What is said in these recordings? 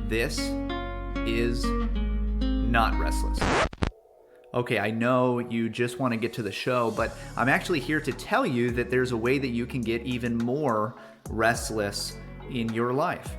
This is not restless. Okay, I know you just want to get to the show, but I'm actually here to tell you that there's a way that you can get even more restless in your life.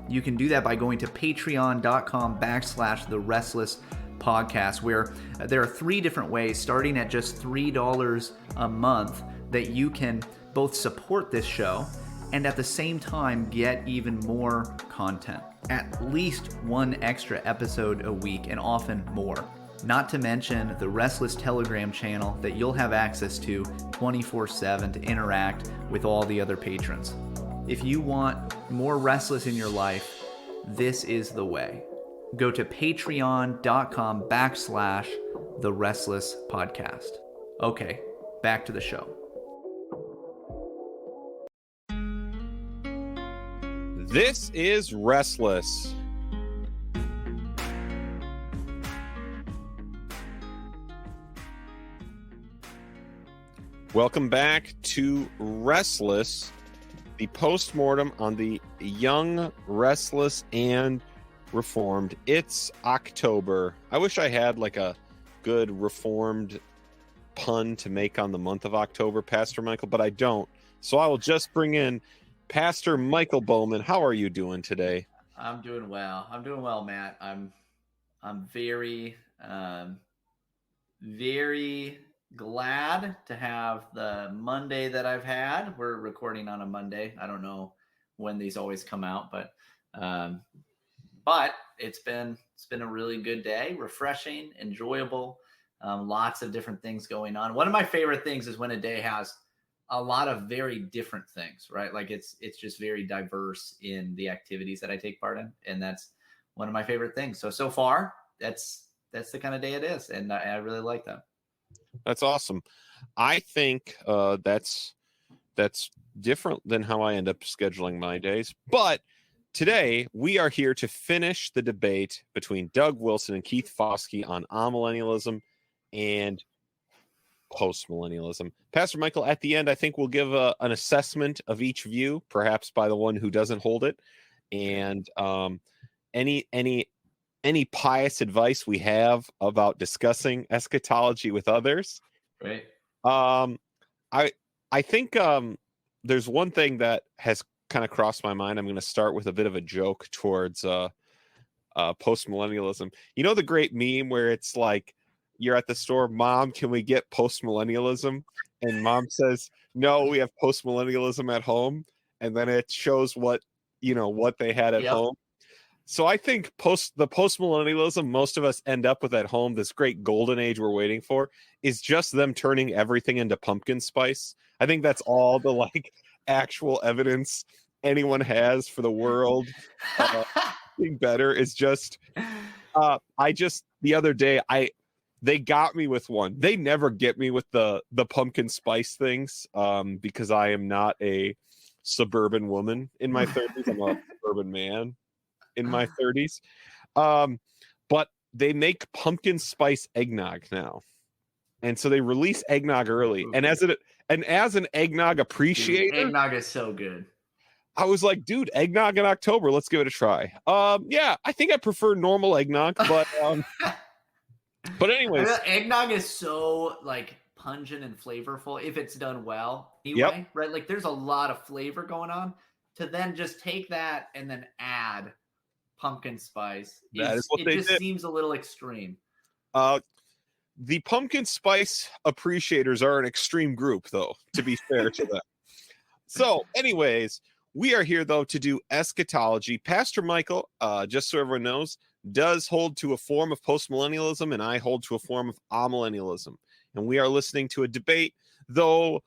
You can do that by going to patreon.com/therestlesspodcast, where there are 3 different ways, starting at just $3 a month, that you can both support this show and at the same time get even more content. At least 1 extra episode a week, and often more. Not to mention the Restless Telegram channel that you'll have access to 24/7 to interact with all the other patrons. If you want more restless in your life, this is the way. Go to patreon.com/therestlesspodcast. Okay, back to the show. This is Restless. Welcome back to Restless, the postmortem on the young, restless, and reformed. It's October. I wish I had like a good reformed pun to make on the month of October, Pastor Michael, but I don't. So I will just bring in Pastor Michael Bowman. How are you doing today? I'm doing well. Matt. I'm very glad to have the Monday that I've had. We're recording on a Monday. I don't know when these always come out, but it's been a really good day, refreshing, enjoyable. Lots of different things going on. One of my favorite things is when a day has a lot of very different things, right? Like it's just very diverse in the activities that I take part in, and that's one of my favorite things. So far, that's the kind of day it is, and I really like that. That's awesome. I think that's different than how I end up scheduling my days. But today we are here to finish the debate between Doug Wilson and Keith Foskey on amillennialism and postmillennialism. Pastor Michael, at the end, I think we'll give an assessment of each view, perhaps by the one who doesn't hold it, and any pious advice we have about discussing eschatology with others. Right. I think there's one thing that has kind of crossed my mind. I'm going to start with a bit of a joke towards postmillennialism. You know the great meme where it's like, you're at the store, Mom, can we get postmillennialism? And Mom says, no, we have postmillennialism at home. And then it shows what they had at home. So I think the postmillennialism most of us end up with at home, this great golden age we're waiting for, is just them turning everything into pumpkin spice. I think that's all the actual evidence anyone has for the world being better. Is just the other day they got me with one. They never get me with the pumpkin spice things because I am not a suburban woman in my 30s. I'm a suburban man in my 30s. But they make pumpkin spice eggnog now. And so they release eggnog early. And as an eggnog appreciator, dude, eggnog is so good. I was like, dude, eggnog in October, let's give it a try. Yeah, I think I prefer normal eggnog, but but anyways, eggnog is so pungent and flavorful if it's done well. Anyway, right? Like there's a lot of flavor going on. To then just take that and then add pumpkin spice, seems a little extreme. The pumpkin spice appreciators are an extreme group, though, to be fair to them. So, anyways, we are here though to do eschatology. Pastor Michael, just so everyone knows, does hold to a form of postmillennialism, and I hold to a form of amillennialism. And we are listening to a debate, though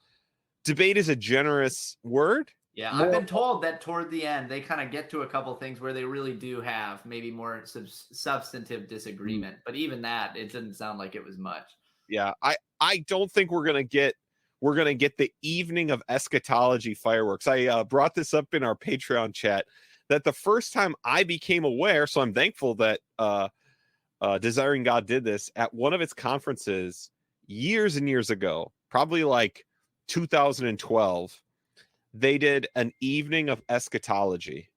debate is a generous word. Yeah, I've been told that toward the end, they kind of get to a couple things where they really do have maybe more substantive disagreement. But even that, it didn't sound like it was much. Yeah, I don't think we're gonna get the evening of eschatology fireworks. I brought this up in our Patreon chat that the first time I became aware, so I'm thankful that Desiring God did this at one of its conferences years and years ago, probably 2012. They did an evening of eschatology,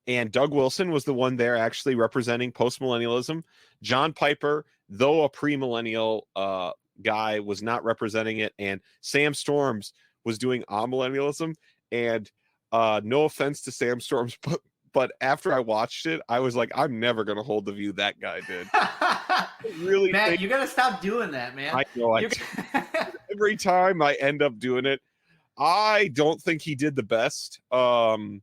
And Doug Wilson was the one there actually representing postmillennialism. John Piper, though a premillennial guy, was not representing it. And Sam Storms was doing amillennialism. And no offense to Sam Storms, but after I watched it, I was like, I'm never going to hold the view that guy did. Really, Matt, you got to stop doing that, man. I know. Every time I end up doing it, I don't think he did the best. Sam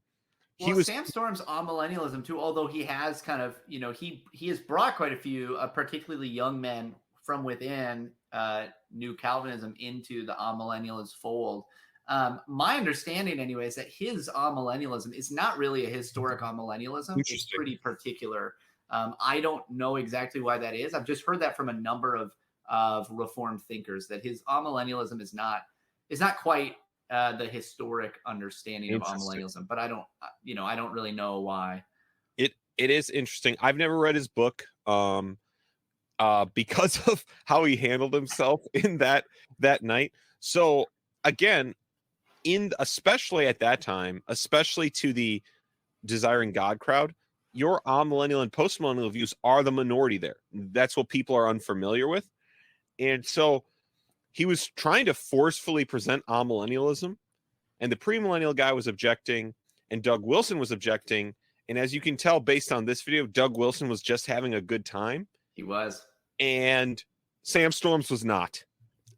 Storm's on millennialism too, although he has kind of, he has brought quite a few, particularly young men from within New Calvinism into the amillennialist fold. My understanding, anyway, is that his amillennialism is not really a historic amillennialism. It's pretty particular. I don't know exactly why that is. I've just heard that from a number of Reformed thinkers, that his amillennialism is not quite the historic understanding of amillennialism, but I don't really know why. It is interesting. I've never read his book because of how he handled himself in that night. So again, especially at that time, especially to the Desiring God crowd, your amillennial and postmillennial views are the minority there. That's what people are unfamiliar with. And so he was trying to forcefully present amillennialism, and the premillennial guy was objecting, and Doug Wilson was objecting. And as you can tell based on this video, Doug Wilson was just having a good time. He was. And Sam Storms was not.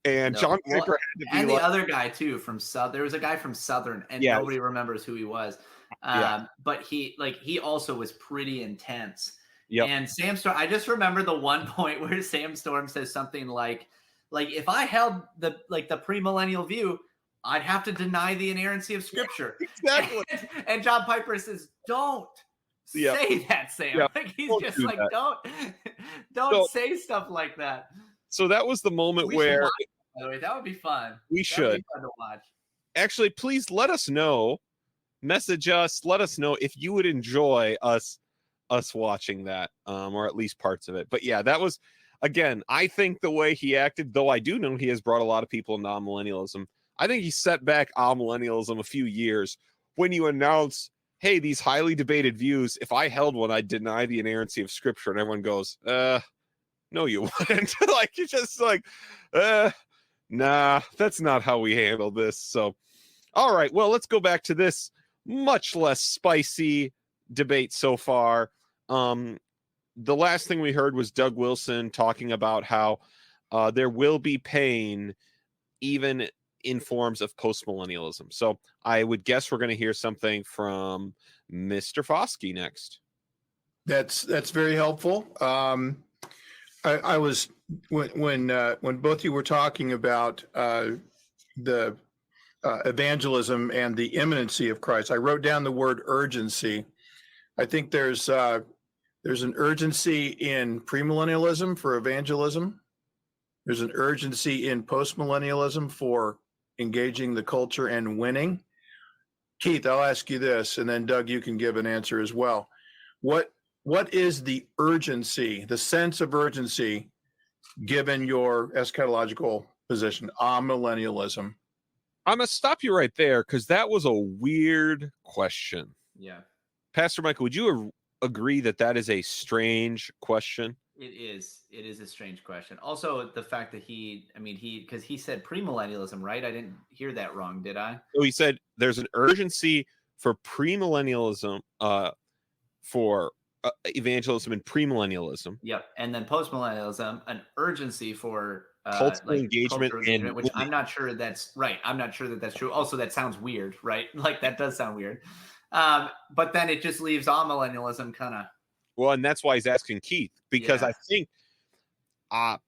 And no. John Piper had to be and the other guy too from South. There was a guy from Southern, and nobody remembers who he was. But he also was pretty intense. Yep. And Sam Storm, I just remember the one point where Sam Storm says something like if I held the premillennial view, I'd have to deny the inerrancy of Scripture. Exactly. And John Piper says, "Don't say that, Sam." He's just do like, that. "Don't say stuff like that." So that was the moment where, by the way, that would be fun. We should. Be fun to watch. Actually, please let us know. Message us. Let us know if you would enjoy us watching that, or at least parts of it. But yeah, that was, again, I think the way he acted, though I do know he has brought a lot of people into amillennialism, I think he set back amillennialism a few years when you announce, hey, these highly debated views, if I held one, I'd deny the inerrancy of Scripture. And everyone goes, no, you wouldn't. You're just like, nah, that's not how we handle this. So, all right, well, let's go back to this much less spicy debate so far. The last thing we heard was Doug Wilson talking about how there will be pain even in forms of postmillennialism. So I would guess we're going to hear something from Mr. Foskey next. That's very helpful. I was when both of you were talking about the evangelism and the imminency of Christ, I wrote down the word urgency. I think there's an urgency in premillennialism for evangelism. There's an urgency in postmillennialism for engaging the culture and winning. Keith, I'll ask you this, and then Doug, you can give an answer as well. What is the urgency, the sense of urgency, given your eschatological position, amillennialism? I'm going to stop you right there because that was a weird question. Yeah. Pastor Michael, would you agree that is a strange question? It is. It is a strange question. Also, the fact that because he said premillennialism, right? I didn't hear that wrong, did I? So he said there's an urgency for premillennialism, for evangelism and premillennialism. Yep. And then postmillennialism, an urgency for cultural engagement, which I'm not sure that's right. I'm not sure that that's true. Also, that sounds weird, right? Like that does sound weird. But then it just leaves amillennialism kind of. Well, and that's why he's asking Keith, because I think I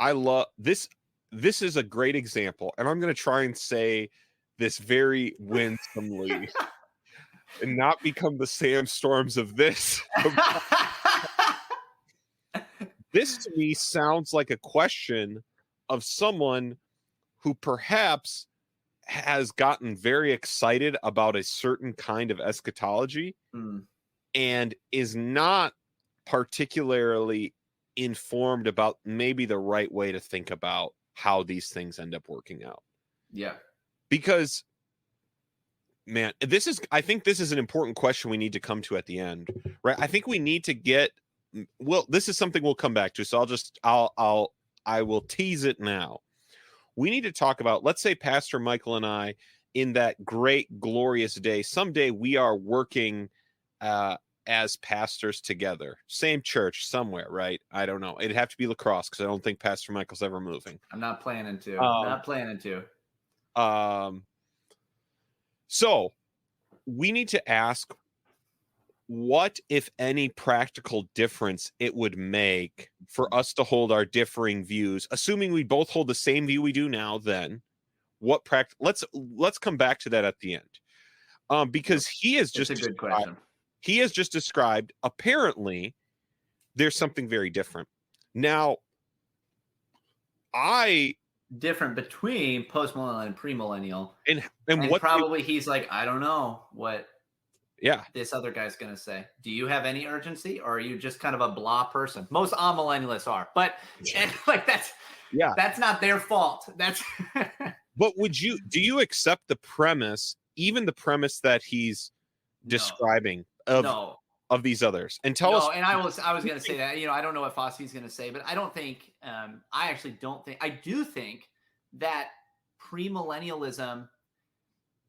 love this. This is a great example, and I'm going to try and say this very winsomely and not become the Sam Storms of this. This to me sounds like a question of someone who perhaps has gotten very excited about a certain kind of eschatology and is not particularly informed about maybe the right way to think about how these things end up working out. Yeah. Because Man, I think this is an important question we need to come to at the end, right? I think we need to get, well, this is something we'll come back to. So I will tease it now. We need to talk about, let's say Pastor Michael and I, in that great, glorious day, someday we are working as pastors together, same church somewhere, right? I don't know. It'd have to be La Crosse because I don't think Pastor Michael's ever moving. I'm not planning to. So we need to ask, what, if any, practical difference it would make for us to hold our differing views, assuming we both hold the same view we do now. Then what let's come back to that at the end, because he has just, it's a good question. He has just described, apparently there's something very different. Now, different between postmillennial and premillennial, and what probably he's like, I don't know what this other guy's gonna say. Do you have any urgency, or are you just kind of a blah person? Most amillennialists are, but and like that's not their fault. That's but do you accept the premise, even the premise that he's describing of these others? And tell us. And I was going to say that, I don't know what Foskey's going to say, but I don't think, I do think that premillennialism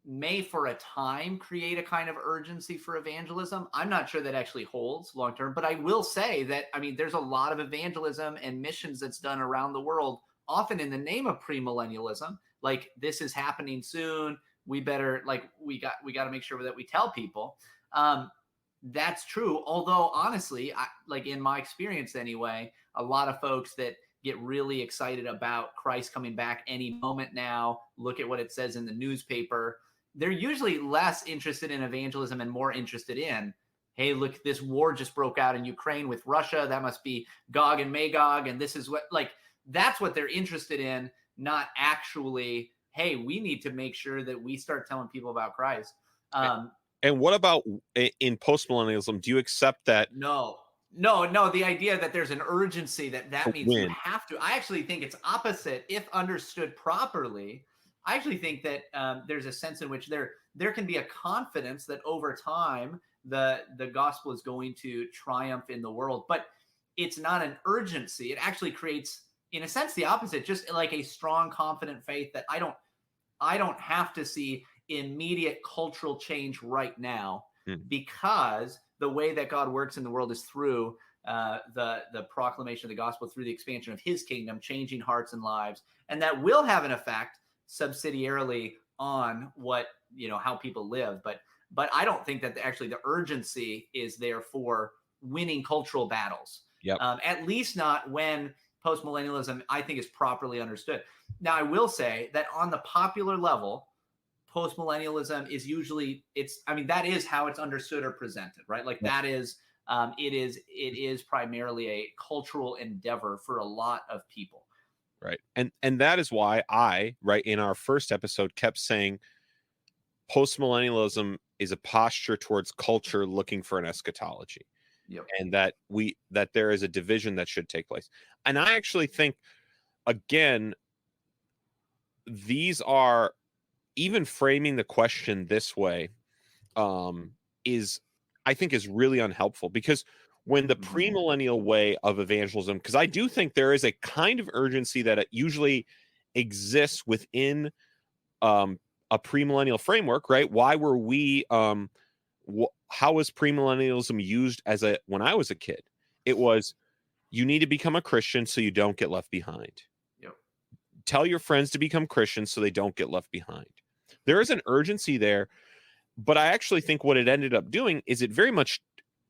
may for a time create a kind of urgency for evangelism. I'm not sure that actually holds long term, but I will say that, there's a lot of evangelism and missions that's done around the world, often in the name of premillennialism. Like, this is happening soon. We better, we got to make sure that we tell people. That's true. Although, honestly, in my experience anyway, a lot of folks that get really excited about Christ coming back any moment now, look at what it says in the newspaper, they're usually less interested in evangelism and more interested in, hey, look, this war just broke out in Ukraine with Russia. That must be Gog and Magog. And this is what, that's what they're interested in, not actually, hey, we need to make sure that we start telling people about Christ. And what about in postmillennialism? Do you accept that? No. The idea that there's an urgency that means you have to. I actually think it's opposite. If understood properly, I actually think that there's a sense in which there can be a confidence that over time the gospel is going to triumph in the world, but it's not an urgency. It actually creates, in a sense, the opposite, just like a strong, confident faith that I don't have to see immediate cultural change right now, because the way that God works in the world is through the proclamation of the gospel, through the expansion of his kingdom, changing hearts and lives. And that will have an effect subsidiarily on what, how people live. But I don't think that actually the urgency is there for winning cultural battles. Yep. At least not when postmillennialism, I think, is properly understood. Now, I will say that on the popular level, postmillennialism is usually, that is how it's understood or presented, right? That is, it is primarily a cultural endeavor for a lot of people. Right. And that is why I, in our first episode, kept saying postmillennialism is a posture towards culture looking for an eschatology. Yep. And that there is a division that should take place. And I actually think, again, these are, even framing the question this way is really unhelpful, because when the premillennial way of evangelism, because I do think there is a kind of urgency that it usually exists within a premillennial framework, right? Why were we how was premillennialism used when I was a kid? It was, you need to become a Christian so you don't get left behind. Yep. Tell your friends to become Christians so they don't get left behind. There is an urgency there, but I actually think what it ended up doing is it very much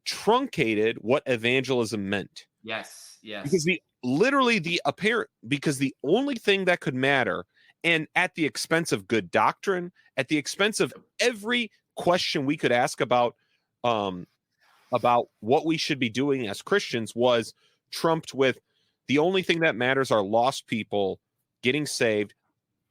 truncated what evangelism meant. Yes. Because the only thing that could matter, and at the expense of good doctrine, at the expense of every question we could ask about what we should be doing as Christians, was trumped with the only thing that matters are lost people getting saved.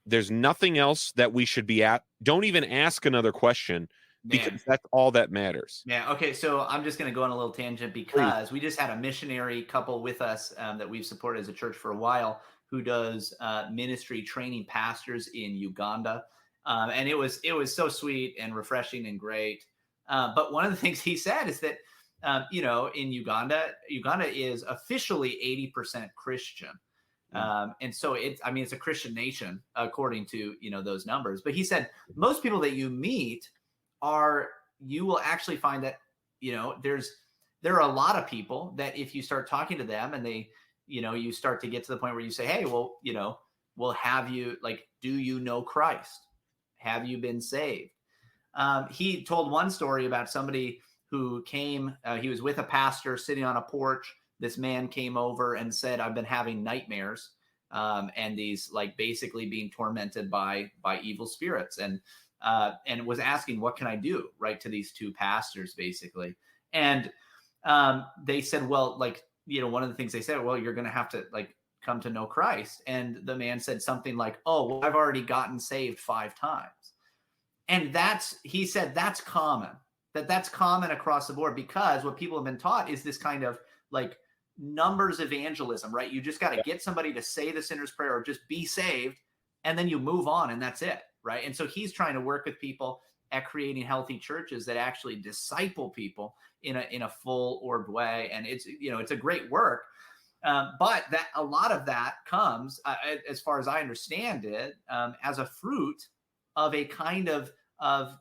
There's nothing else that we should be at. Don't even ask another question, because that's all that matters. Yeah. Okay. So I'm just going to go on a little tangent, because we just had a missionary couple with us that we've supported as a church for a while, who does ministry training pastors in Uganda. And it was so sweet and refreshing and great. But one of the things he said is that, in Uganda is officially 80% Christian. And so it's a Christian nation according to, those numbers. But he said most people that you meet you will actually find that, there are a lot of people that if you start talking to them and they, you start to get to the point where you say, hey, well, we'll have you, like, do you know Christ? Have you been saved? He told one story about somebody who came, he was with a pastor sitting on a porch. This man came over and said, I've been having nightmares, and these, like, basically being tormented by evil spirits, and was asking, what can I do? Right, to these two pastors, basically. And they said, well, like, one of the things they said, well, you're going to have to, like, come to know Christ. And the man said something like, oh, well, I've already gotten saved 5 times. And he said, that's common. That's common across the board, because what people have been taught is this kind of, like, numbers evangelism, right? You just got to get somebody to say the sinner's prayer or just be saved, and then you move on, and that's it, right? And so he's trying to work with people at creating healthy churches that actually disciple people in a full-orbed way. And it's a great work, but that a lot of that comes, as far as I understand it, as a fruit of a kind of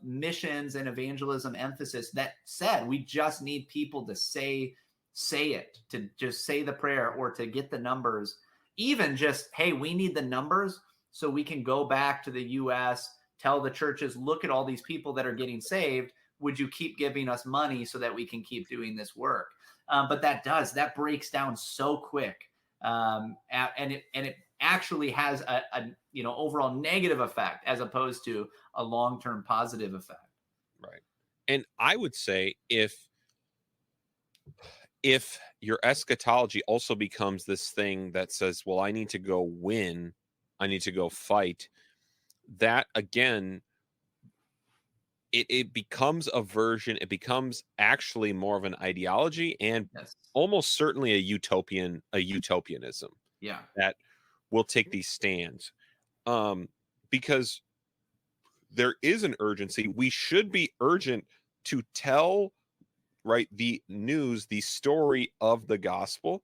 missions and evangelism emphasis that said we just need people to say it, to just say the prayer, or to get the numbers. Even just, hey, we need the numbers so we can go back to the U.S., tell the churches, look at all these people that are getting saved. Would you keep giving us money so that we can keep doing this work? But that breaks down so quick, and it actually has a overall negative effect as opposed to a long-term positive effect. Right. And I would say if your eschatology also becomes this thing that says, well, I need to go win, I need to go fight, that again, it becomes a version, it becomes actually more of an ideology, and Yes. almost certainly a utopianism. Yeah. That will take these stands. Because there is an urgency. We should be urgent to tell, right, the news, the story of the gospel.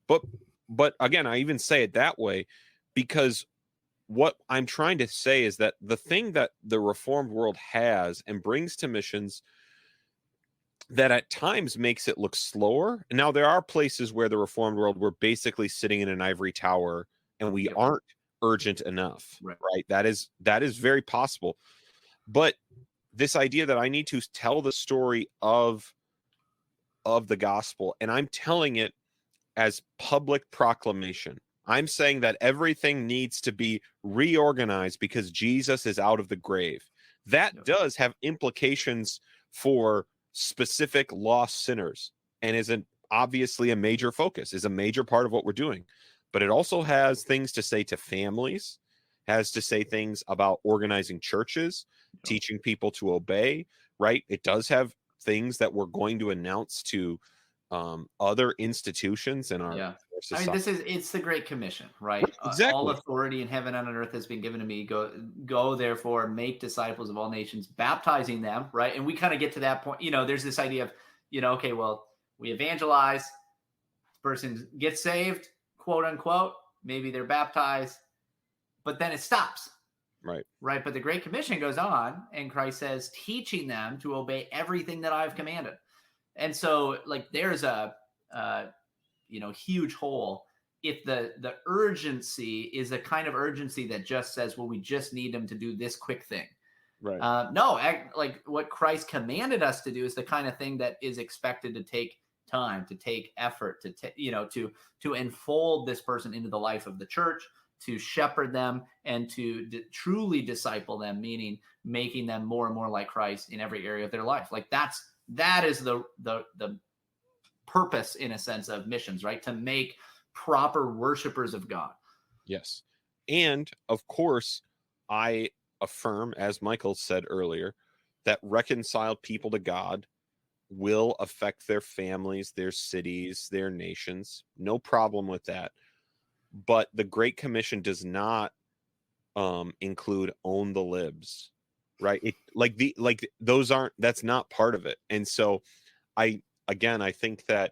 But again, I even say it that way because what I'm trying to say is that the thing that the Reformed world has and brings to missions that at times makes it look slower. And now there are places where the Reformed world, we're basically sitting in an ivory tower and we aren't urgent enough, right? That is very possible. But this idea that I need to tell the story of the gospel, and I'm telling it as public proclamation. I'm saying that everything needs to be reorganized because Jesus is out of the grave. That does have implications for specific lost sinners, and is obviously a major focus, is a major part of what we're doing. But it also has things to say to families, has to say things about organizing churches, teaching people to obey, right? It does have things that we're going to announce to other institutions in our society. I mean, it's the Great Commission, right? Exactly. All authority in heaven and on earth has been given to me. Go therefore, make disciples of all nations, baptizing them, right? And we kind of get to that point. There's this idea of, okay, well, we evangelize, person gets saved, quote unquote, maybe they're baptized, but then it stops. Right. But the Great Commission goes on, and Christ says, teaching them to obey everything that I've commanded. And so, like, there's a huge hole if the urgency is a kind of urgency that just says, well, we just need them to do this quick thing. Right. No, like what Christ commanded us to do is the kind of thing that is expected to take time, to take effort, to enfold this person into the life of the church, to shepherd them, and to truly disciple them, meaning making them more and more like Christ in every area of their life. Like that is the purpose, in a sense, of missions, right? To make proper worshipers of God. Yes. And of course, I affirm, as Michael said earlier, that reconciled people to God will affect their families, their cities, their nations. No problem with that. But the Great Commission does not include own the libs, right? It like those aren't, that's not part of it. And so I think that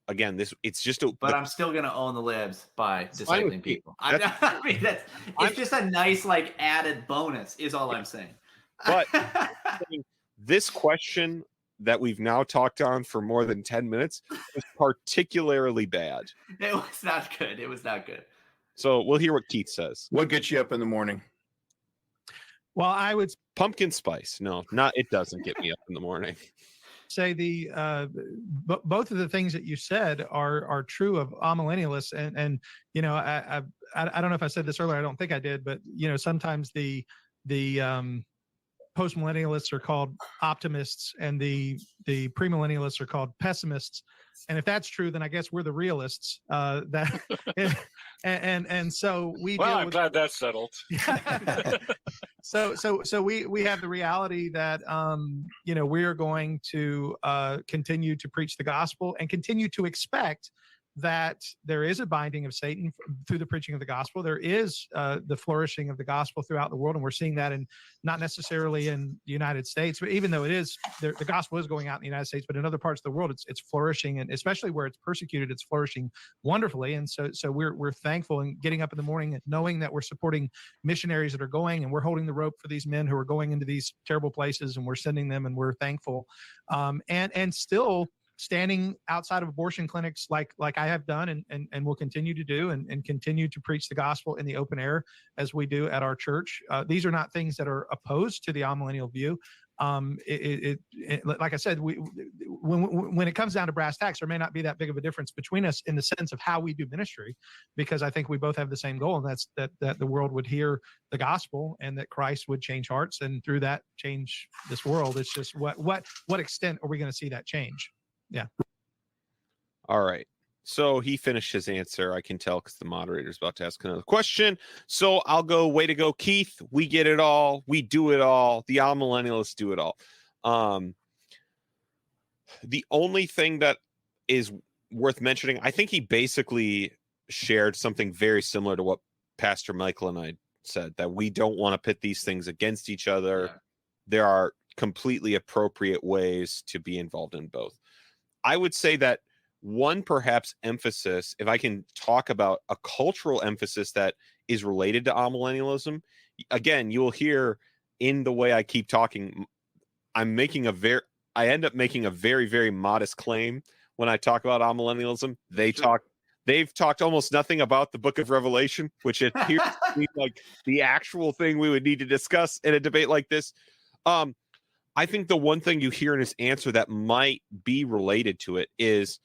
again, it's just But I'm still gonna own the libs by fine with discipling me. people. I mean, I'm it's just a nice like added bonus, is all I'm saying. But this question that we've now talked on for more than 10 minutes was particularly bad. It was not good. It was not good. So we'll hear what Keith says. What gets you up in the morning? Well, I would Pumpkin spice. No, it doesn't get me up in the morning. say both of the things that you said are true of amillennialists, and I don't know if I said this earlier. I don't think I did, but sometimes the post-millennialists are called optimists and the premillennialists are called pessimists. And if that's true, then I guess we're the realists. And so we. Well, I'm glad that's settled. So we have the reality that we are going to continue to preach the gospel and continue to expect that there is a binding of Satan through the preaching of the gospel. There is the flourishing of the gospel throughout the world, and we're seeing that in not necessarily in the United States, but even though it is the gospel is going out in the United States, but in other parts of the world, it's flourishing, and especially where it's persecuted, it's flourishing wonderfully. And so we're thankful and getting up in the morning and knowing that we're supporting missionaries that are going, and we're holding the rope for these men who are going into these terrible places, and we're sending them, and we're thankful, and still standing outside of abortion clinics like I have done and will continue to do, and continue to preach the gospel in the open air as we do at our church. These are not things that are opposed to the amillennial view. Like I said, when it comes down to brass tacks, there may not be that big of a difference between us in the sense of how we do ministry, because I think we both have the same goal, and that's that the world would hear the gospel and that Christ would change hearts, and through that change this world. It's just what extent are we going to see that change? Yeah. All right. So he finished his answer. I can tell because the moderator's about to ask another question. So I'll go, way to go, Keith. We get it all. We do it all. The amillennialists do it all. The only thing that is worth mentioning, I think he basically shared something very similar to what Pastor Michael and I said, that we don't want to pit these things against each other. Yeah. There are completely appropriate ways to be involved in both. I would say that one perhaps emphasis, if I can talk about a cultural emphasis that is related to amillennialism, again, you will hear in the way I keep talking, I end up making a very, very modest claim when I talk about amillennialism. They've talked almost nothing about the book of Revelation, which appears to be like the actual thing we would need to discuss in a debate like this. I think the one thing you hear in his answer that might be related to it is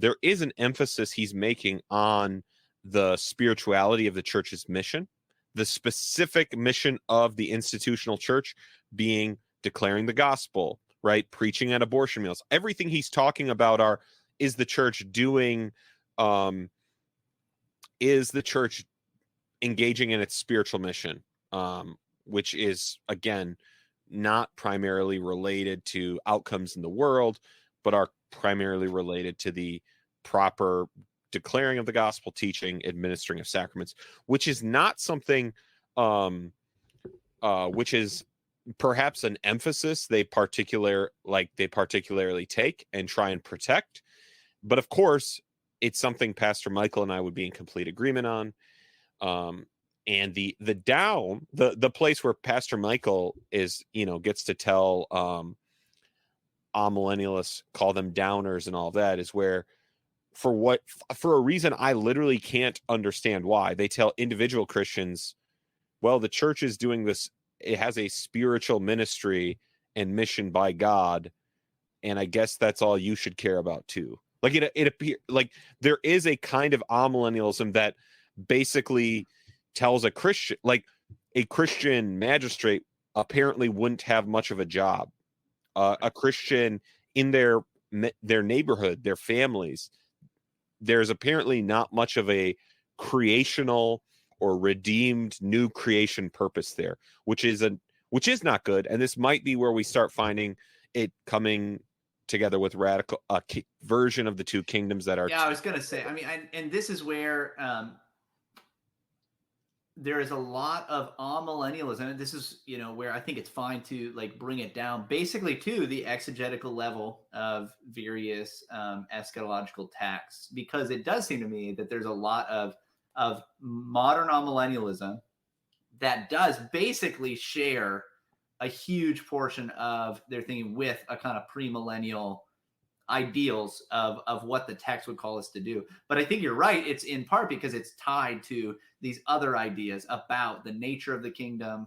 there is an emphasis he's making on the spirituality of the church's mission, the specific mission of the institutional church being declaring the gospel, right? Preaching at abortion mills. Everything he's talking about is the church doing, is the church engaging in its spiritual mission, which is, again, not primarily related to outcomes in the world, but are primarily related to the proper declaring of the gospel, teaching, administering of sacraments, which is not something, which is perhaps an emphasis they particularly take and try and protect. But of course, it's something Pastor Michael and I would be in complete agreement on. And the place where Pastor Michael is, gets to tell amillennialists, call them downers and all that, is where for a reason I literally can't understand why, they tell individual Christians, well, the church is doing this, it has a spiritual ministry and mission by God, and I guess that's all you should care about too. Like it appears like there is a kind of amillennialism that basically tells a Christian magistrate apparently wouldn't have much of a job. A Christian in their neighborhood, their families, there's apparently not much of a creational or redeemed new creation purpose there, which is not good. And this might be where we start finding it coming together with radical version of the two kingdoms that are. Yeah, I was going to say, I mean, and this is where there is a lot of amillennialism, and this is, you know, where I think it's fine to like bring it down basically to the exegetical level of various eschatological texts, because it does seem to me that there's a lot of modern amillennialism that does basically share a huge portion of their thinking with a kind of premillennial ideals of what the text would call us to do. But I think you're right. It's in part because it's tied to these other ideas about the nature of the kingdom,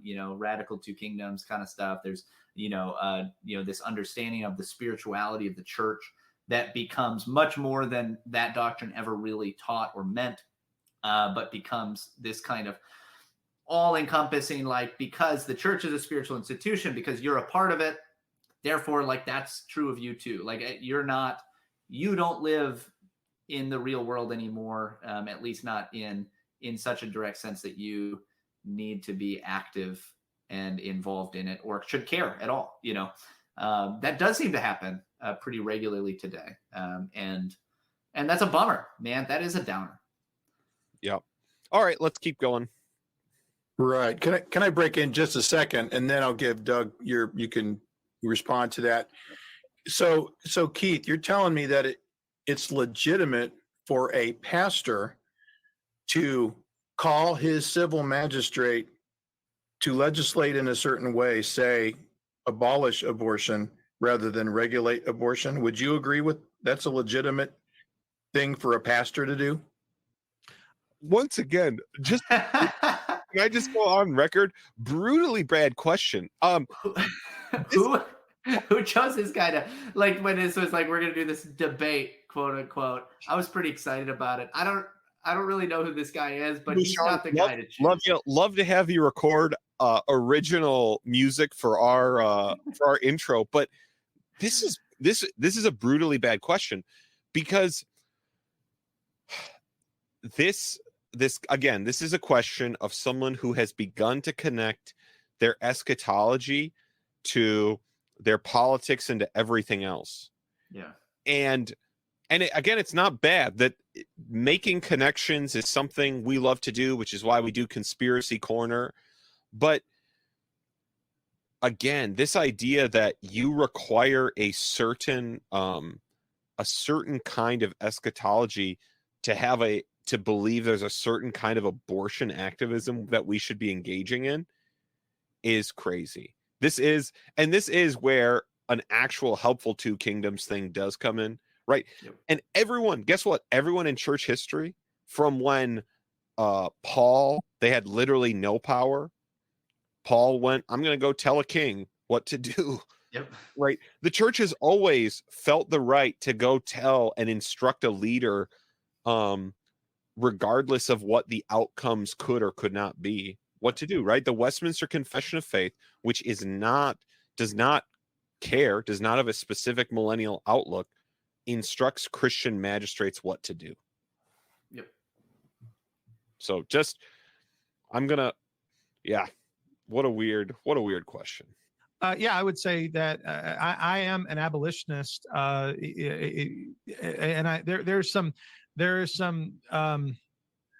you know, radical two kingdoms kind of stuff. There's, you know, this understanding of the spirituality of the church that becomes much more than that doctrine ever really taught or meant, but becomes this kind of all-encompassing, like, because the church is a spiritual institution, because you're a part of it, therefore, like, that's true of you too. Like, you don't live in the real world anymore, at least not in such a direct sense that you need to be active and involved in it or should care at all. You know, that does seem to happen pretty regularly today, and that's a bummer, man. That is a downer. Yep. All right, let's keep going. Right. Can I break in just a second, and then I'll give Doug you can respond to that. So Keith, you're telling me that it's legitimate for a pastor to call his civil magistrate to legislate in a certain way, say abolish abortion rather than regulate abortion. Would you agree with that's a legitimate thing for a pastor to do? Once again, just can I just go on record? Brutally bad question. Who chose this guy to, like, when this was like, we're gonna do this debate, quote unquote, I was pretty excited about it. I don't really know who this guy is, but he's not the guy to choose. Love to have you record original music for our intro, but this is a brutally bad question, because this again, this is a question of someone who has begun to connect their eschatology to their politics and to everything else. Yeah. And again, it's not bad. That making connections is something we love to do, which is why we do Conspiracy Corner. But again, this idea that you require a certain kind of eschatology to believe there's a certain kind of abortion activism that we should be engaging in is crazy. This is where an actual helpful two kingdoms thing does come in, right? Yep. And everyone, guess what? Everyone in church history, from when Paul, they had literally no power. Paul went, I'm going to go tell a king what to do. Yep. Right. The church has always felt the right to go tell and instruct a leader, regardless of what the outcomes could or could not be, what to do, right? The Westminster Confession of Faith, which does not have a specific millennial outlook, instructs Christian magistrates what to do. Yep. So what a weird question. Yeah, I would say that I am an abolitionist, and there's some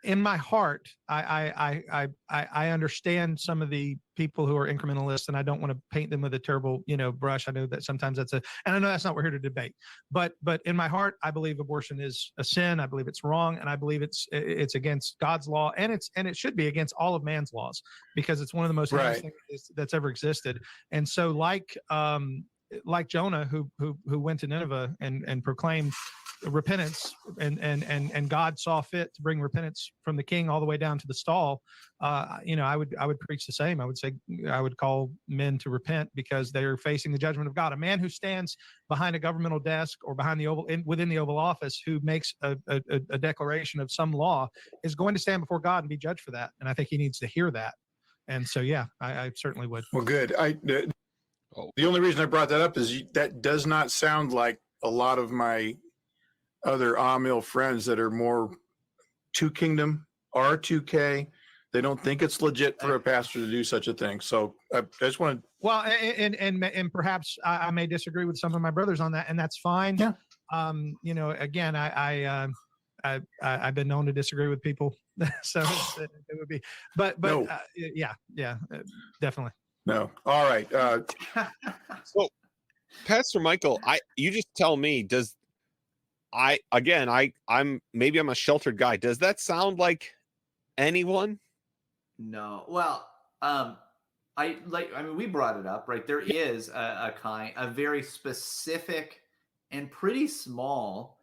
in my heart. I understand some of the people who are incrementalists, and I don't want to paint them with a terrible, brush. I know that sometimes and I know that's not what we're here to debate. But in my heart, I believe abortion is a sin. I believe it's wrong, and I believe it's against God's law, and it should be against all of man's laws, because it's one of the most heinous things that's ever existed. And so, like Jonah, who went to Nineveh and proclaimed repentance, and God saw fit to bring repentance from the king all the way down to the stall. I would preach the same. I would say I would call men to repent, because they are facing the judgment of God. A man who stands behind a governmental desk or behind within the Oval Office, who makes a declaration of some law, is going to stand before God and be judged for that. And I think he needs to hear that. And so, yeah, I certainly would. Well, good. The only reason I brought that up is that does not sound like a lot of my other Amill friends that are more two kingdom, R2K. They don't think it's legit for a pastor to do such a thing. So I just want to. Well, and perhaps I may disagree with some of my brothers on that, and that's fine. Yeah. Again, I've been known to disagree with people So it would be, but No. yeah, definitely. No. All right. So, Pastor Michael, you just tell me, I'm maybe I'm a sheltered guy. Does that sound like anyone? No. Well, I mean, we brought it up, right? There is a very specific and pretty small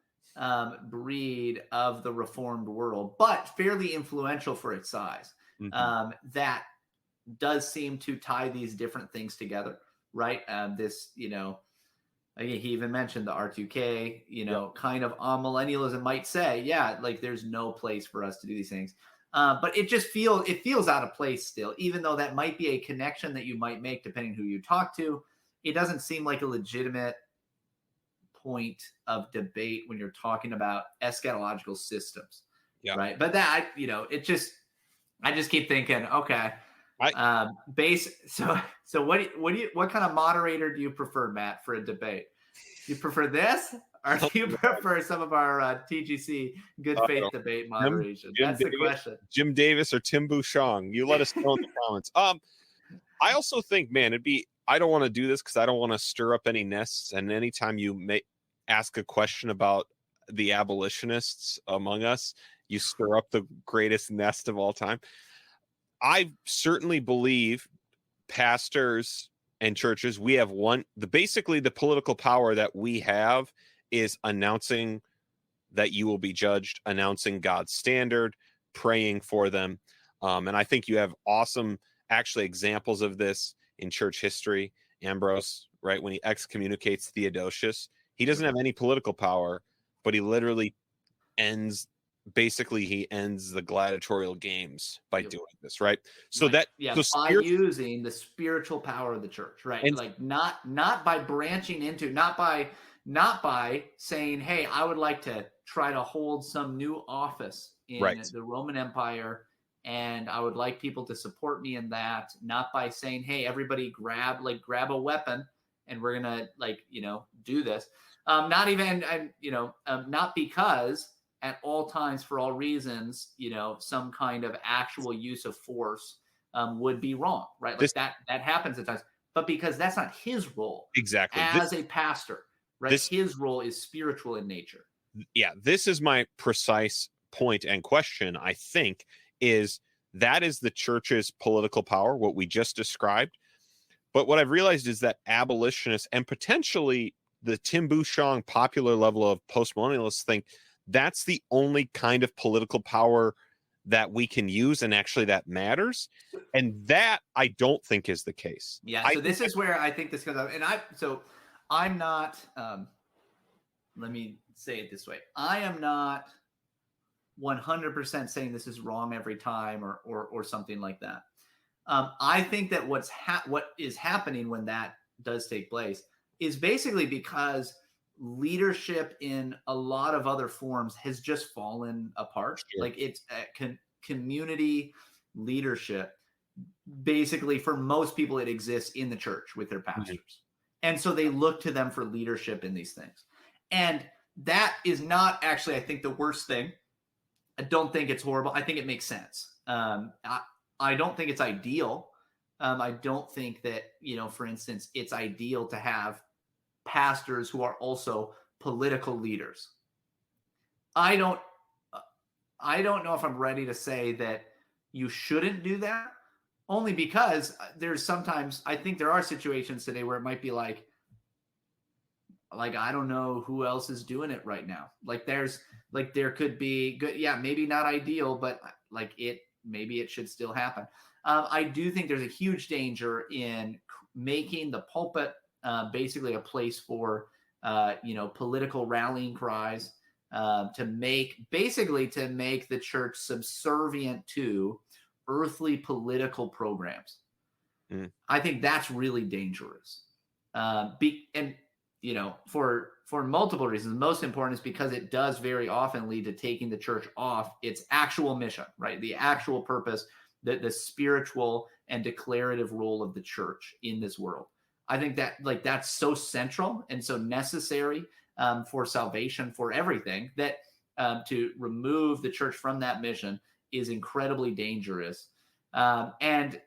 breed of the Reformed world, but fairly influential for its size. That does seem to tie these different things together, right? He even mentioned the R2K, kind of millennialism might say, yeah, like there's no place for us to do these things. But it feels out of place still, even though that might be a connection that you might make depending who you talk to. It doesn't seem like a legitimate point of debate when you're talking about eschatological systems, right? But that I just keep thinking, okay, So what kind of moderator do you prefer, Matt, for a debate? Do you prefer this, or do you prefer some of our TGC good faith debate moderation? That's the question. Jim Davis or Tim Bouchon? You let us know in the comments. I also think, man, I don't want to do this because I don't want to stir up any nests. And anytime you ask a question about the abolitionists among us, you stir up the greatest nest of all time. I certainly believe pastors and churches, we have basically the political power that we have is announcing that you will be judged, announcing God's standard, praying for them. And I think you have awesome, actually, examples of this in church history. Ambrose, right, when he excommunicates Theodosius, he doesn't have any political power, but he literally ends the gladiatorial games by doing this, right? So by using the spiritual power of the church, right? And like not by branching into, not by saying, hey, I would like to try to hold some new office in the Roman Empire, and I would like people to support me in that. Not by saying, hey, everybody grab a weapon and we're gonna do this. Not even not because at all times, for all reasons, some kind of actual use of force would be wrong, right? Like that happens at times, but because that's not his role exactly as a pastor, right? His role is spiritual in nature. Yeah, this is my precise point and question. I think that is the church's political power, what we just described. But what I've realized is that abolitionists and potentially the Tim Bouchon popular level of postmillennialists think that's the only kind of political power that we can use and actually that matters. And that I don't think is the case. Yeah. So this is where I think this comes up. And I'm not, let me say it this way. I am not 100% saying this is wrong every time or something like that. I think that what is happening when that does take place is basically because leadership in a lot of other forms has just fallen apart. Sure. Like it's community leadership. Basically, for most people, it exists in the church with their pastors. Mm-hmm. And so they look to them for leadership in these things. And that is not actually, I think, the worst thing. I don't think it's horrible. I think it makes sense. I don't think it's ideal. I don't think that, for instance, it's ideal to have pastors who are also political leaders. I don't know if I'm ready to say that you shouldn't do that, only because I think there are situations today where it might be like I don't know who else is doing it right now. There could be good, maybe not ideal, but maybe it should still happen. I do think there's a huge danger in making the pulpit basically a place for political rallying cries, to make the church subservient to earthly political programs. I think that's really dangerous. For multiple reasons. Most important is because it does very often lead to taking the church off its actual mission, right? The actual purpose, the spiritual and declarative role of the church in this world. I think that that's so central and so necessary for salvation, for everything, that to remove the church from that mission is incredibly dangerous. And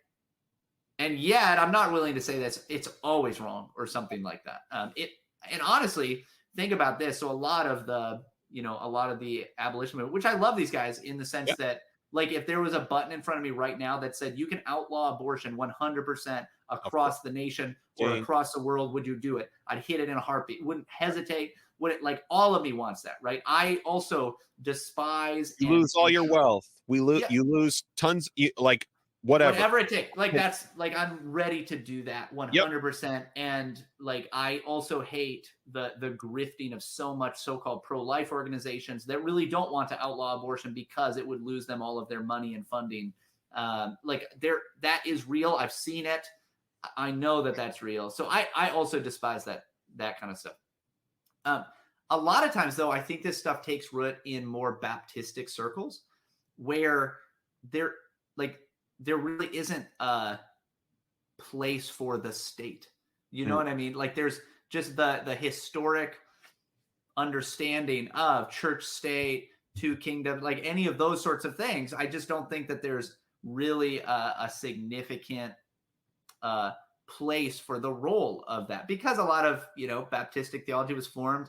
yet I'm not willing to say that it's always wrong or something like that. And honestly, think about this. So a lot of the abolition movement, which I love these guys in the sense that, like, if there was a button in front of me right now that said you can outlaw abortion 100% across the nation or across the world, would you do it? I'd hit it in a heartbeat. Wouldn't hesitate. Like, all of me wants that, right? I also despise. You lose all your wealth. You lose tons. Like, whatever it takes. Like, that's like, I'm ready to do that 100%. And like, I also hate the grifting of so much so-called pro-life organizations that really don't want to outlaw abortion because it would lose them all of their money and funding. That is real. I've seen it. I know that that's real. So I also despise that kind of stuff. A lot of times, though, I think this stuff takes root in more Baptistic circles where there really isn't a place for the state. You know what I mean? Like, there's just the historic understanding of church state, two kingdoms, like any of those sorts of things. I just don't think that there's really a significant place for the role of that, because a lot of Baptistic theology was formed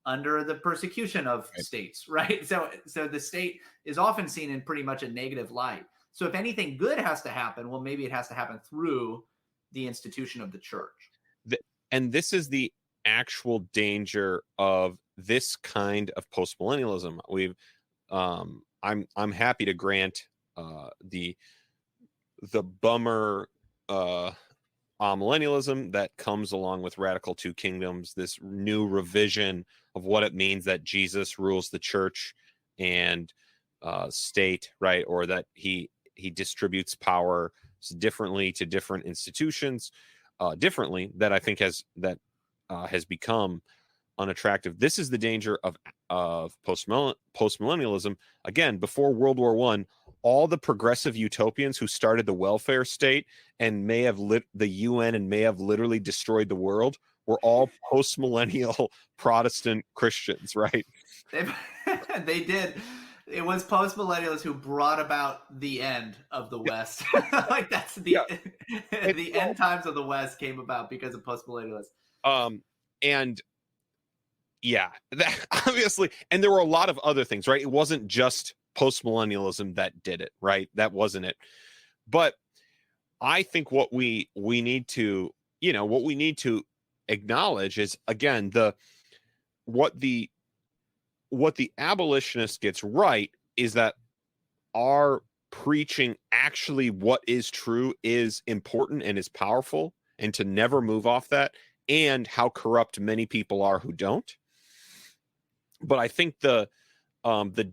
under the persecution of states, right? So the state is often seen in pretty much a negative light. So if anything good has to happen, well, maybe it has to happen through the institution of the church. And this is the actual danger of this kind of postmillennialism. I'm happy to grant the bummer millennialism that comes along with radical two kingdoms, this new revision of what it means that Jesus rules the church and state, right? Or that he distributes power differently to different institutions, differently, that I think has become unattractive. This is the danger of postmillennialism. Again, before World War I, all the progressive utopians who started the welfare state and may have the UN and may have literally destroyed the world were all postmillennial Protestant Christians, right? They did. It was postmillennials who brought about the end of the West. Like, that's the end times of the West came about because of postmillennialists. And yeah, that, obviously, and there were a lot of other things, right? It wasn't just postmillennialism that did it, right? That wasn't it. But I think what we need to acknowledge is, again, what the abolitionist gets right is that our preaching actually what is true is important and is powerful, and to never move off that, and how corrupt many people are who don't. But I think the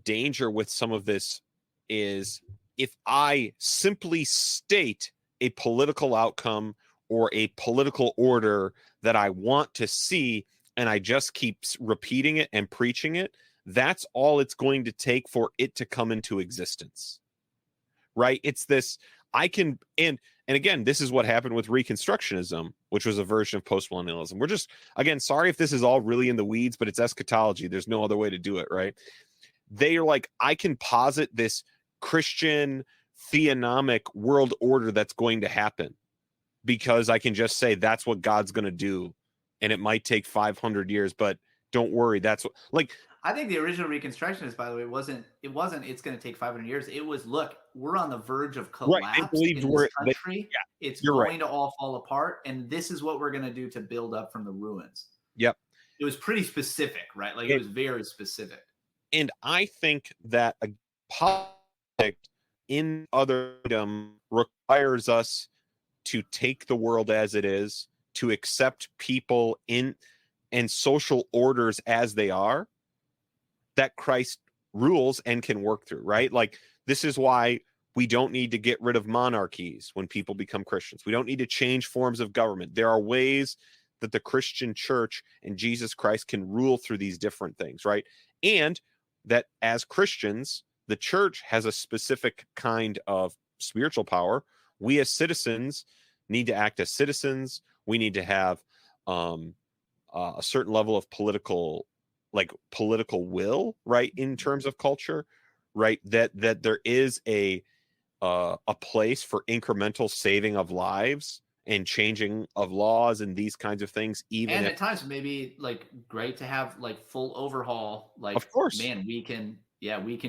danger with some of this is if I simply state a political outcome or a political order that I want to see, and I just keep repeating it and preaching it, that's all it's going to take for it to come into existence, right? It's this, and again, this is what happened with Reconstructionism, which was a version of postmillennialism. We're just, again, sorry if this is all really in the weeds, but it's eschatology. There's no other way to do it, right? They are like, I can posit this Christian theonomic world order that's going to happen because I can just say that's what God's going to do. And it might take 500 years, but don't worry. That's what, like, I think the original Reconstructionists, by the way, it wasn't it's going to take 500 years. It was, look, we're on the verge of collapse in this country. It's going to all fall apart. And this is what we're going to do to build up from the ruins. Yep. It was pretty specific, right? Like, it was very specific. And I think that a politics in otherdom requires us to take the world as it is, to accept people in and social orders as they are, that Christ rules and can work through, right? Like, this is why we don't need to get rid of monarchies when people become Christians. We don't need to change forms of government. There are ways that the Christian church and Jesus Christ can rule through these different things, right? And that as Christians, the church has a specific kind of spiritual power. We as citizens need to act as citizens. We need to have a certain level of political will, right, in terms of culture, right? That there is a place for incremental saving of lives and changing of laws and these kinds of things, even And if, at times maybe like great to have like full overhaul. Like, of course, man, we can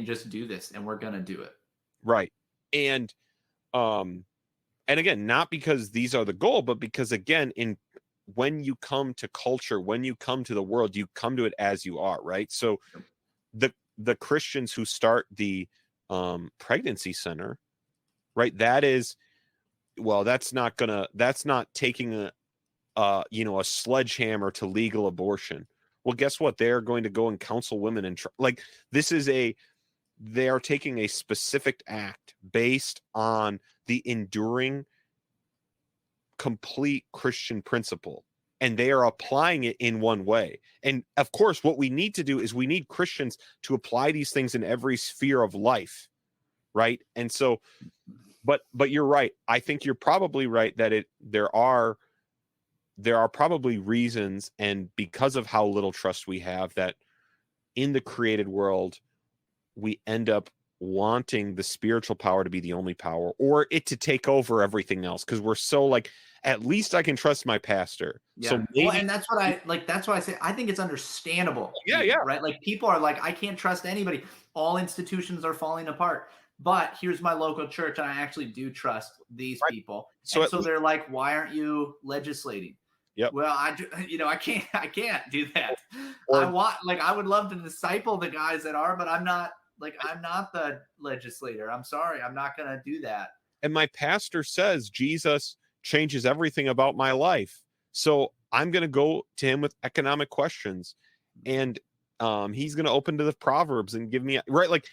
just do this, and we're gonna do it. right. And again, not because these are the goal, but because again, when you come to culture, when you come to the world, you come to it as you are, right? So the Christians who start the pregnancy center, right? That is, well, that's not taking a sledgehammer to legal abortion. Well, guess what? They're going to go and counsel women and like, they are taking a specific act based on the enduring, complete Christian principle, and they are applying it in one way. And of course, what we need to do is we need Christians to apply these things in every sphere of life, right? And so, but you're right. I think you're probably right that there are probably reasons, and because of how little trust we have, that in the created world, we end up wanting the spiritual power to be the only power, or it to take over everything else, because we're so like, at least I can trust my pastor. Yeah. So maybe, well, and that's what I like. That's why I say I think it's understandable. Yeah, even, yeah. Right. Like people are like, I can't trust anybody. All institutions are falling apart. But here's my local church, and I actually do trust these people. So and so they're like, why aren't you legislating? Yep. Well, I can't do that. Or- I would love to disciple the guys that are, but I'm not the legislator. I'm sorry. I'm not going to do that. And my pastor says Jesus changes everything about my life. So I'm going to go to him with economic questions, and he's going to open to the Proverbs and give me, right? Like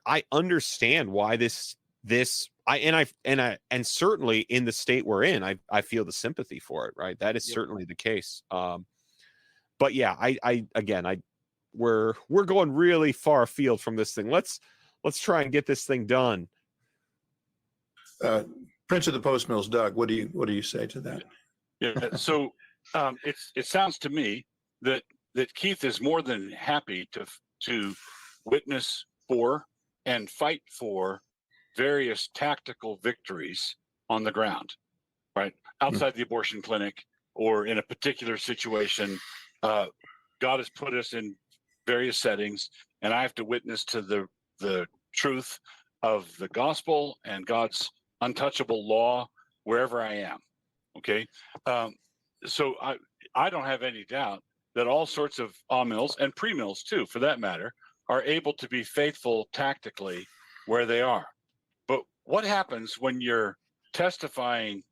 I understand why this and certainly in the state we're in, I feel the sympathy for it, right? That is certainly the case. But yeah, we're going really far afield from this thing. Let's try and get this thing done. Prince of the Postmills, Doug, what do you say to that? Yeah. So it sounds to me that Keith is more than happy to witness for and fight for various tactical victories on the ground, right? Outside the abortion clinic or in a particular situation. God has put us in various settings, and I have to witness to the truth of the gospel and God's untouchable law wherever I am. Okay. So I don't have any doubt that all sorts of Amills and pre-mills too, for that matter, are able to be faithful tactically where they are. But what happens when you're testifying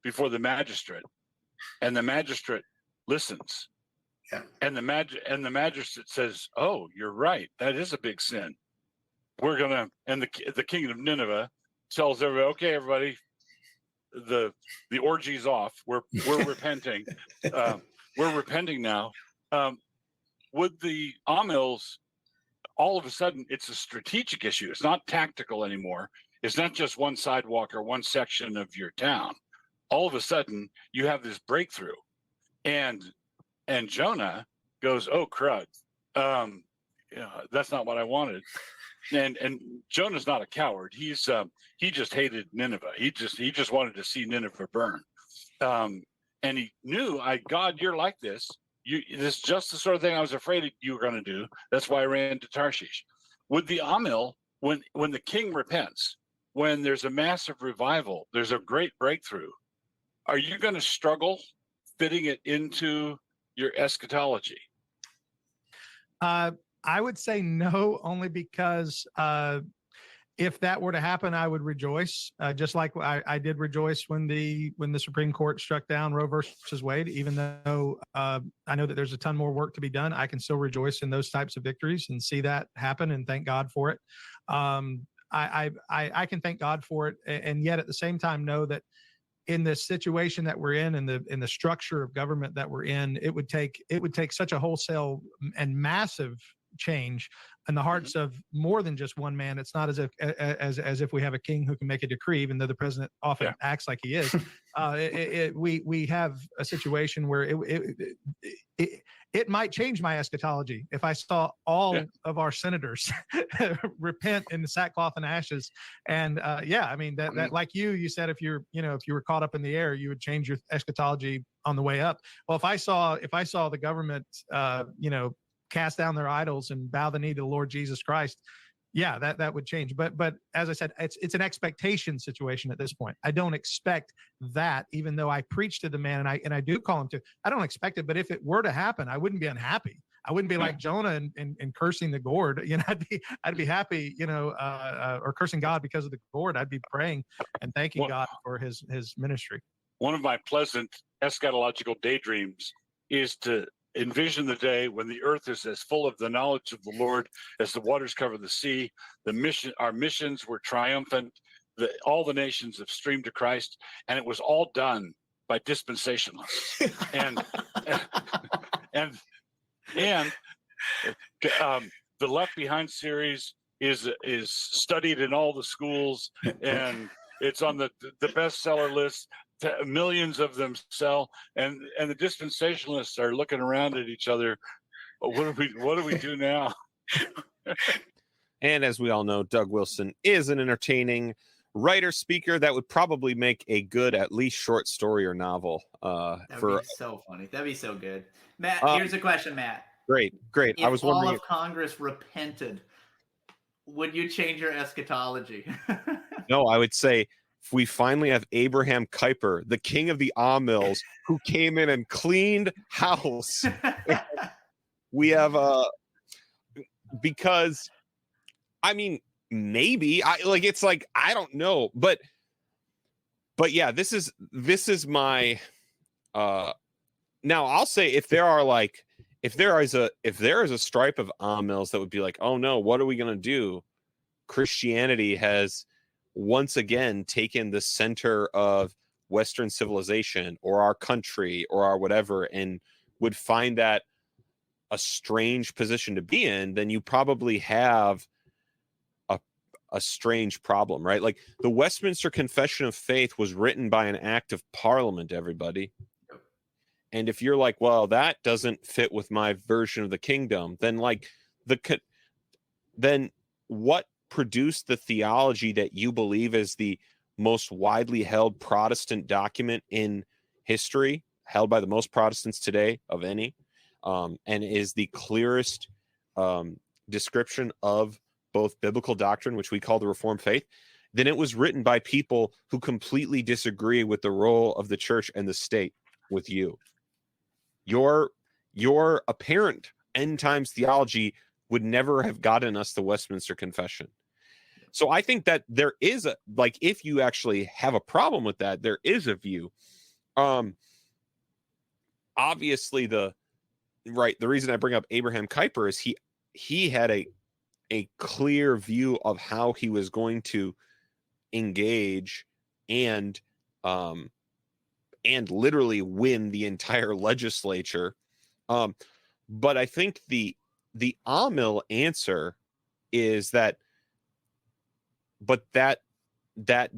before the magistrate and the magistrate listens? Yeah. And the magistrate says, "Oh, you're right. That is a big sin. We're gonna." And the king of Nineveh tells everybody, "Okay, everybody, the orgy's off. We're repenting. We're repenting now." Would the Amills, all of a sudden, it's a strategic issue. It's not tactical anymore. It's not just one sidewalk or one section of your town. All of a sudden, you have this breakthrough, and Jonah goes, "Oh crud, that's not what I wanted." And Jonah's not a coward. He just hated Nineveh. He just wanted to see Nineveh burn. And he knew, God, you're like this. This is just the sort of thing I was afraid you were going to do. That's why I ran to Tarshish. With the Amill, when the king repents, when there's a massive revival, there's a great breakthrough. Are you going to struggle fitting it into your eschatology? I would say no, only because if that were to happen, I would rejoice, just like I did rejoice when the Supreme Court struck down Roe versus Wade. Even though I know that there's a ton more work to be done, I can still rejoice in those types of victories and see that happen and thank God for it. I can thank God for it, and yet at the same time know that in the situation that we're in the structure of government that we're in, it would take such a wholesale and massive change in the hearts of more than just one man. It's not as if we have a king who can make a decree, even though the president often acts like he is. We have a situation where it might change my eschatology if I saw all of our senators repent in the sackcloth and ashes. And I mean that like you said, if you were caught up in the air, you would change your eschatology on the way up. Well, if I saw the government, cast down their idols and bow the knee to the Lord Jesus Christ, yeah, that would change. But as I said, it's an expectation situation at this point. I don't expect that, even though I preach to the man and I do call him to. I don't expect it, but if it were to happen, I wouldn't be unhappy. I wouldn't be like Jonah and cursing the gourd. I'd be happy, or cursing God because of the gourd. I'd be praying and thanking God for his ministry. One of my pleasant eschatological daydreams is to envision the day when the earth is as full of the knowledge of the Lord as the waters cover the sea. Our missions were triumphant. All the nations have streamed to Christ, and it was all done by dispensationalists. and the Left Behind series is studied in all the schools, and it's on the bestseller list. Millions of them sell, and the dispensationalists are looking around at each other. What do we do now? And as we all know, Doug Wilson is an entertaining writer speaker that would probably make a good at least short story or novel. That would be so funny. That'd be so good. Matt, here's a question, Matt. Great. If I was wondering all of Congress repented, would you change your eschatology? No, I would say if we finally have Abraham Kuyper, the king of the Amills, who came in and cleaned house. We have because I mean, maybe I don't know, but yeah, this is my now I'll say if there is a stripe of Amills that would be like, oh no, what are we gonna do? Christianity has once again taken the center of Western civilization or our country or our whatever, and would find that a strange position to be in, then you probably have a strange problem, right? Like the Westminster Confession of Faith was written by an act of Parliament, everybody. And if you're like, well, that doesn't fit with my version of the kingdom, then then what produced the theology that you believe is the most widely held Protestant document in history, held by the most Protestants today of any, and is the clearest description of both biblical doctrine, which we call the Reformed faith, then it was written by people who completely disagree with the role of the church and the state with you. Your apparent end times theology would never have gotten us the Westminster Confession. So I think that there is if you actually have a problem with that, there is a view. Obviously the reason I bring up Abraham Kuyper is he had a clear view of how he was going to engage and literally win the entire legislature. But I think the Amill answer is that, but that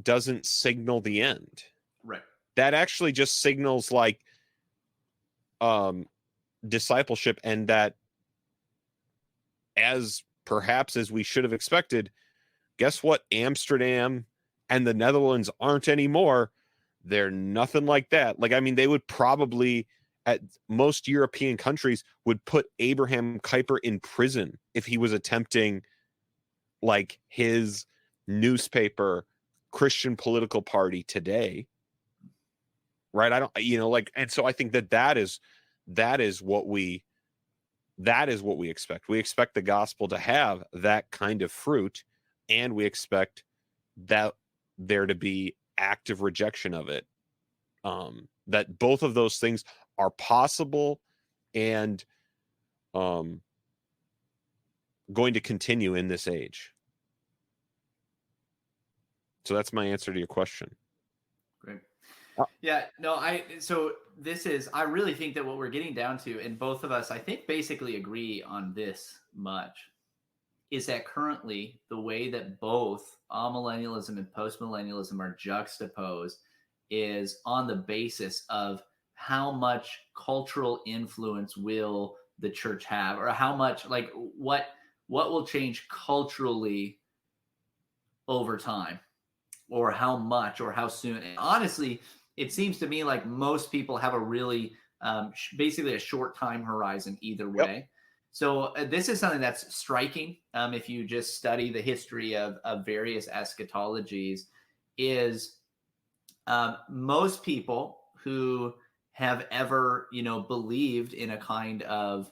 doesn't signal the end. Right. That actually just signals discipleship, and that as we should have expected, guess what? Amsterdam and the Netherlands aren't anymore. They're nothing like that. They would probably, at most European countries, would put Abraham Kuyper in prison if he was attempting his newspaper Christian political party today. Right. And so I think that is what we expect. We expect the gospel to have that kind of fruit, and we expect that there to be active rejection of it. That both of those things are possible and going to continue in this age. So that's my answer to your question. Great. Yeah, no, I really think that what we're getting down to, and both of us, I think, basically agree on this much, is that currently the way that both amillennialism and postmillennialism are juxtaposed is on the basis of how much cultural influence will the church have, or how much, like, what will change culturally over time, or how much, or how soon. And honestly, it seems to me like most people have a really basically a short time horizon either way. So this is something that's striking if you just study the history of various eschatologies, is most people who have ever, believed in a kind of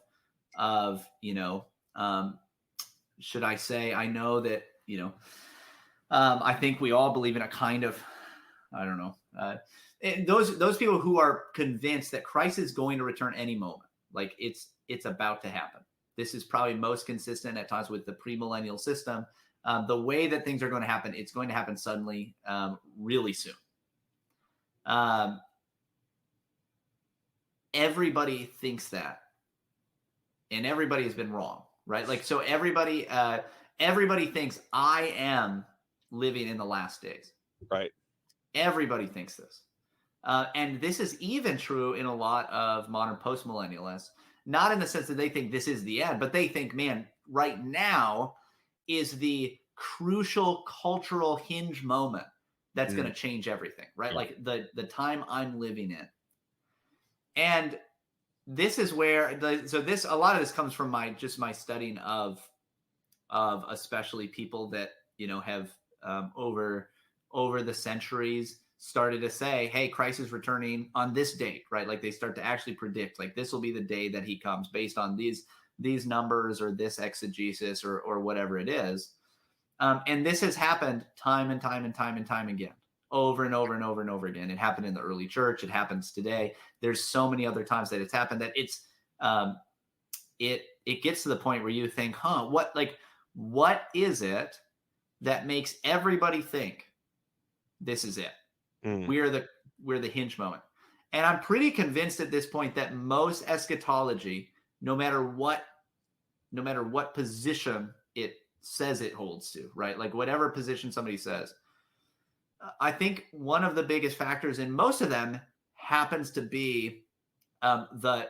should I say, I know that, I think we all believe in a kind of, I don't know, those people who are convinced that Christ is going to return any moment, like it's about to happen. This is probably most consistent at times with the premillennial system. The way that things are going to happen, it's going to happen suddenly, really soon. Everybody thinks that, and everybody has been wrong, right? Like, so everybody thinks I am living in the last days. Right. Everybody thinks this. And this is even true in a lot of modern postmillennialists, not in the sense that they think this is the end, but they think, man, right now is the crucial cultural hinge moment that's going to change everything, right? Yeah. Like the time I'm living in. And this is where a lot of this comes from my studying of especially people that, have over the centuries started to say, hey, Christ is returning on this date, right? Like they start to actually predict, like, this will be the day that he comes based on these numbers or this exegesis or whatever it is. And this has happened time and time and time and time again, over and over and over and over again. It happened in the early church. It happens today. There's so many other times that it's happened that it's it gets to the point where you think, what is it that makes everybody think this is it? We're the hinge moment. And I'm pretty convinced at this point that most eschatology, no matter what position it says it holds to, right? Like whatever position somebody says, I think one of the biggest factors in most of them happens to be the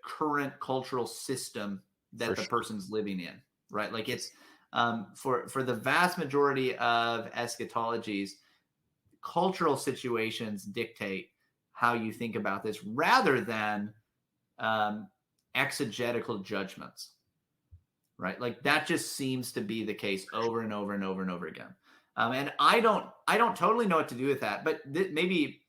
current cultural system that the person's living in, right? Like it's for the vast majority of eschatologies, cultural situations dictate how you think about this rather than exegetical judgments, right? Like that just seems to be the case over and over and over and over again. And I don't totally know what to do with that, but maybe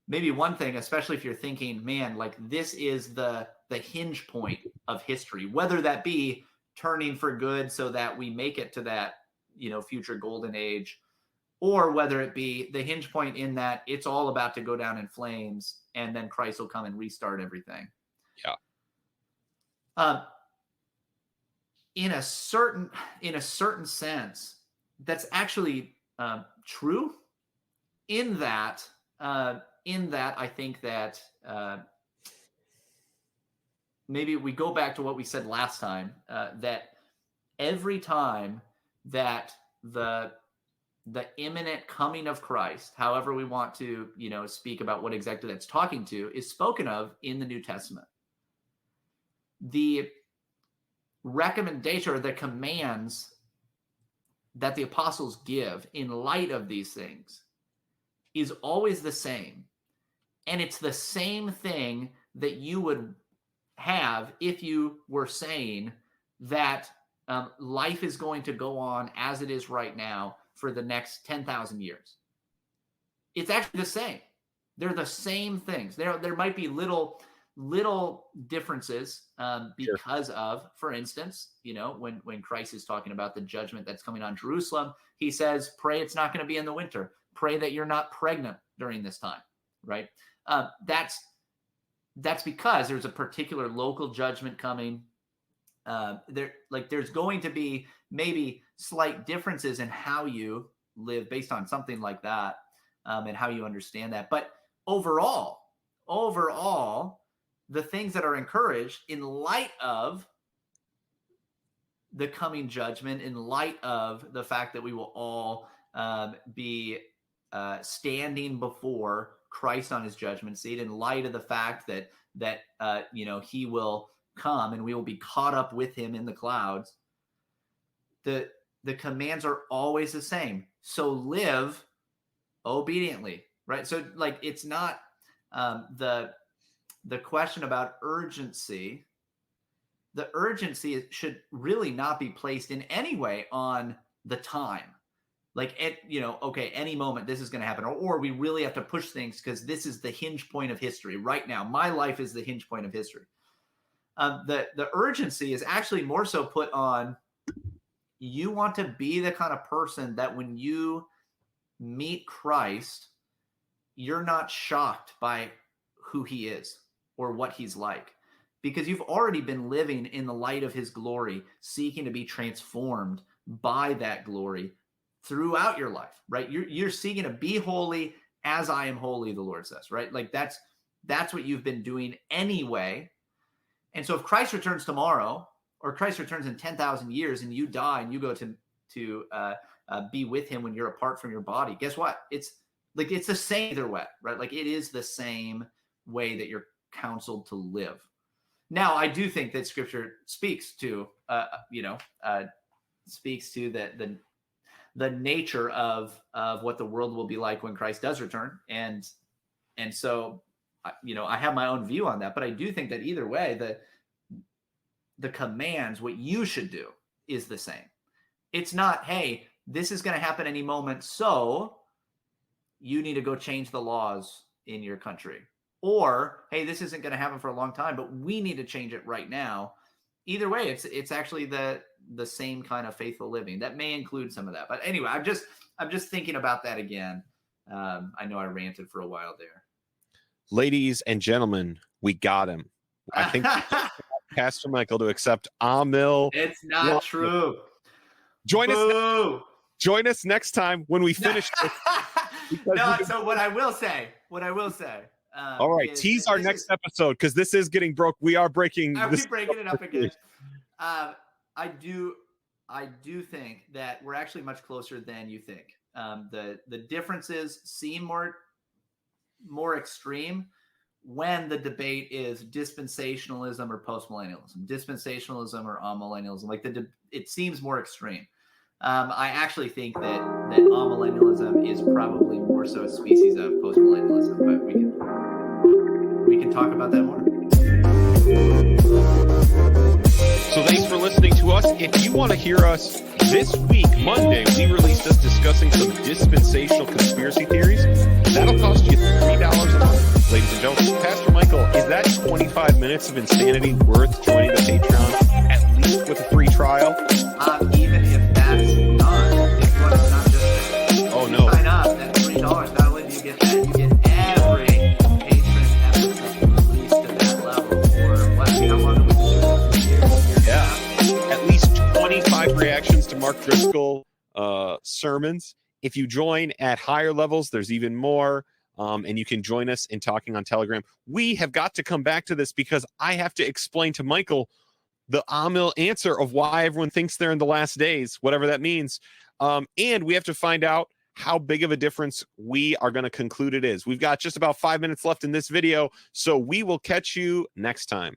one thing, especially if you're thinking, man, like this is the hinge point of history, whether that be turning for good so that we make it to that, future golden age, or whether it be the hinge point in that it's all about to go down in flames and then Christ will come and restart everything. Yeah. In a certain sense, that's actually true. In that I think that maybe we go back to what we said last time, that every time that the imminent coming of Christ, however we want to, speak about what exactly that's talking to, is spoken of in the New Testament, the recommendation or the commands that the apostles give in light of these things is always the same. And it's the same thing that you would have if you were saying that life is going to go on as it is right now for the next 10,000 years. It's actually the same. They're the same things. There might be little differences because of, for instance, when Christ is talking about the judgment that's coming on Jerusalem, he says, pray it's not going to be in the winter. Pray that you're not pregnant during this time, right? That's because there's a particular local judgment coming. There's going to be maybe slight differences in how you live based on something like that, and how you understand that. But overall, the things that are encouraged in light of the coming judgment, in light of the fact that we will all be standing before Christ on his judgment seat, in light of the fact that he will come and we will be caught up with him in the clouds, the commands are always the same. So live obediently, right? So like, it's not the question about urgency. The urgency should really not be placed in any way on the time. Like, okay, any moment this is going to happen, or we really have to push things because this is the hinge point of history right now. My life is the hinge point of history. The urgency is actually more so put on, you want to be the kind of person that when you meet Christ, you're not shocked by who he is or what he's like, because you've already been living in the light of his glory, seeking to be transformed by that glory throughout your life, right? You're seeking to be holy as I am holy, the Lord says, right? Like that's what you've been doing anyway. And so if Christ returns tomorrow, or Christ returns in 10,000 years and you die and you go to be with him when you're apart from your body, guess what? It's the same either way, right? Like, it is the same way that you're counseled to live. Now, I do think that Scripture speaks to the nature of what the world will be like when Christ does return, and so I have my own view on that, but I do think that either way, the commands, what you should do, is the same. It's not, hey, this is going to happen any moment, so you need to go change the laws in your country, or hey, this isn't going to happen for a long time, but we need to change it right now. Either way, it's actually the same kind of faithful living. That may include some of that, but anyway, I'm just thinking about that again. I know I ranted for a while there. Ladies and gentlemen, we got him. I think Pastor Michael to accept Amill. It's not true. Join us next time when we finish this. No, so what I will say. All right, tease our next episode, because this is getting broke. We are breaking. Are we breaking it up again? I do think that we're actually much closer than you think. The differences seem more extreme when the debate is dispensationalism or postmillennialism, dispensationalism or amillennialism. Like it seems more extreme. I actually think that amillennialism is probably more so a species of postmillennialism, but we can talk about that more. So thanks for listening to us. If you want to hear us this week, Monday, we released us discussing some dispensational conspiracy theories. That'll cost you $3 a month, ladies and gentlemen. Pastor Michael, is that 25 minutes of insanity worth joining the Patreon, at least with a free trial? Even if that's not, if one is not just sign up, that's $3. Not only do you get that, you get every patron episode released to that level. Or what? How long have we been doing this? Yeah, at least 25 reactions to Mark Driscoll sermons. If you join at higher levels, there's even more. And you can join us in talking on Telegram. We have got to come back to this because I have to explain to Michael the Amill answer of why everyone thinks they're in the last days, whatever that means. And we have to find out how big of a difference we are going to conclude it is. We've got just about 5 minutes left in this video, so we will catch you next time.